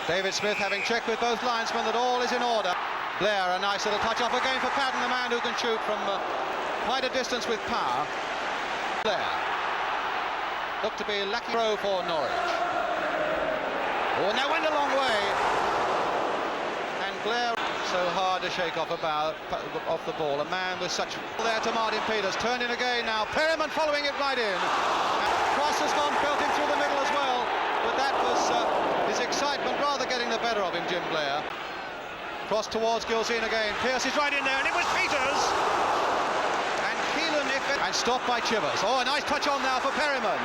David Smith having checked with both linesmen that all is in order. Blair, a nice little touch off again for Patton, the man who can shoot from quite a distance with power. Blair looked to be a lucky throw for Norwich. Oh, and that went a long way. And Blair so hard to shake off off the ball. A man with such there to Martin Peters. Turned in again now. Perryman following it right in. And cross has gone belting through the middle as well. But that was his excitement rather getting the better of him, Jim Blair. Cross towards Gilzean again. Pearce is right in there, and it was Peters. And Keelan and stopped by Chivers. Oh, a nice touch on now for Perryman.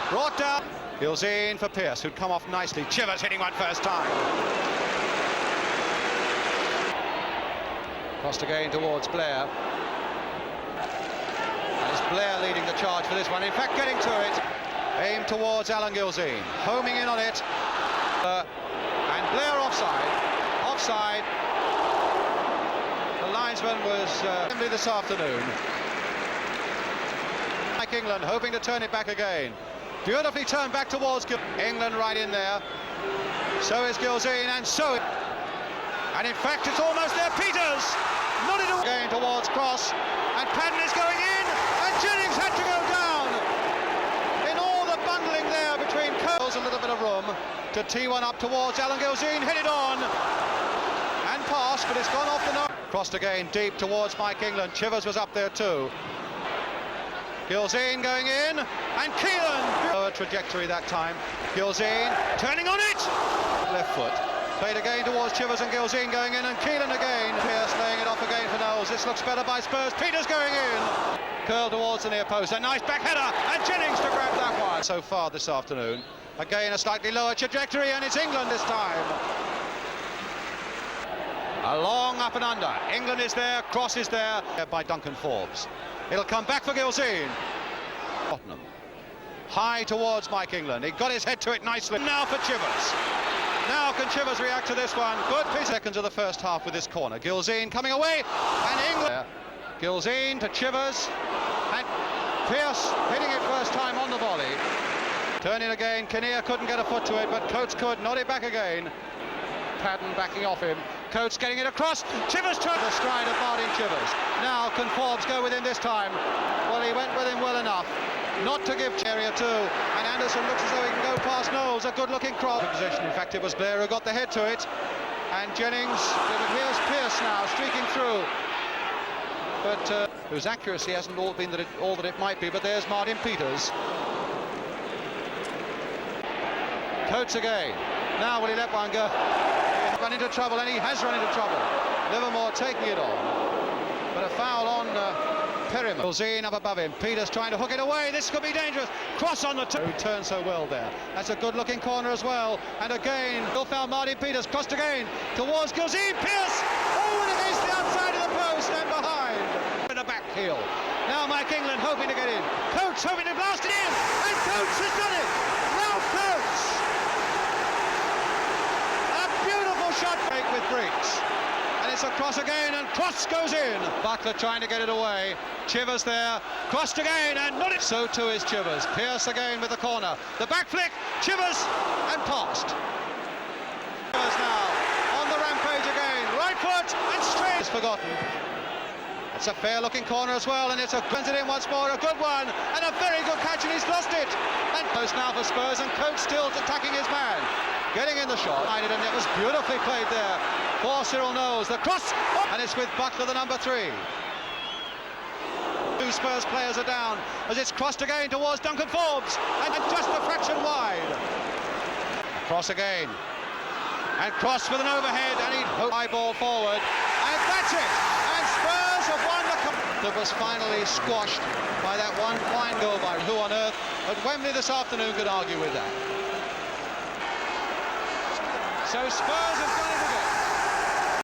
Brought down. Gilzean for Pearce, who'd come off nicely. Chivers hitting one first time. Crossed again towards Blair. And it's Blair leading the charge for this one. In fact, getting to it. Aimed towards Alan Gilzean. Homing in on it. And Blair offside. Offside. The linesman was Wembley this afternoon. Like England, hoping to turn it back again. Beautifully turned back towards England right in there. So is Gilzean, and so it. And in fact, it's almost there. Peters! Not at all. Going towards cross. And Patton is going in. And Jennings had to go down. In all the bundling there between Coles, a little bit of room to tee one up towards Alan Gilzean. Hit it on. And passed, but it's gone off the nose. Crossed again deep towards Mike England. Chivers was up there too. Gilzean going in. And Keelan. Lower trajectory that time. Gilzean turning on it. Left foot. Played again towards Chivers and Gilzean going in, and Keelan again. Pearce laying it off again for Knowles. This looks better by Spurs. Peters going in. Curl towards the near post. A nice back header, and Jennings to grab that one. So far this afternoon. Again, a slightly lower trajectory, and it's England this time. A long up and under. England is there, cross is there by Duncan Forbes. It'll come back for Gilzean. Tottenham. High towards Mike England. He got his head to it nicely. Now for Chivers. Now can Chivers react to this one? Good piece. Seconds of the first half with this corner. Gilzean coming away, and England. Gilzean to Chivers, and Pearce hitting it first time on the volley. Turning again. Kinnear couldn't get a foot to it, but Coates could. Nod it back again. Patton backing off him. Coates getting it across. Chivers turned the stride of Martin Chivers. Now can Forbes go with him this time? Well, he went with him well enough. Not to give area too, and Anderson looks as though he can go past Knowles. A good-looking cross position. In fact, it was Blair who got the head to it, and Jennings. Here's Pearce now streaking through, but whose accuracy hasn't all been all that it might be. But there's Martin Peters. Coates again. Now will he let one go? He's run into trouble, and he has run into trouble. Livermore taking it on, but a foul on. Perryman. Gilzean up above him. Peters trying to hook it away. This could be dangerous. Cross on the who turned so well there. That's a good looking corner as well. And again, Bill found Martin Peters. Crossed again towards Gilzean. Pearce. Oh, and against the outside of the post and behind. With a back heel. Now Mike England hoping to get in. Coates hoping to blast it in. And Coates has done it. Ralph Coates. A beautiful shot break with Briggs. And it's a cross again, and cross goes in. Butler trying to get it away. Chivers there, crossed again, and not it. So too is Chivers. Pearce again with the corner. The back flick, Chivers, and passed. Chivers now on the rampage again. Right foot, and straight. It's forgotten. It's a fair-looking corner as well, and it's a guns it in once more. A good one, and a very good catch, and he's lost it. And post now for Spurs, and Coates still attacking his man. Getting in the shot, and it was beautifully played there for Cyril Knowles. The cross, and it's with Butler, the number 3. Two Spurs players are down as it's crossed again towards Duncan Forbes, and just a fraction wide. Cross again, and cross with an overhead, and he'd high ball forward, and that's it. And Spurs have won the cup. That was finally squashed by that one fine goal by who on earth at Wembley this afternoon could argue with that. So Spurs have done it.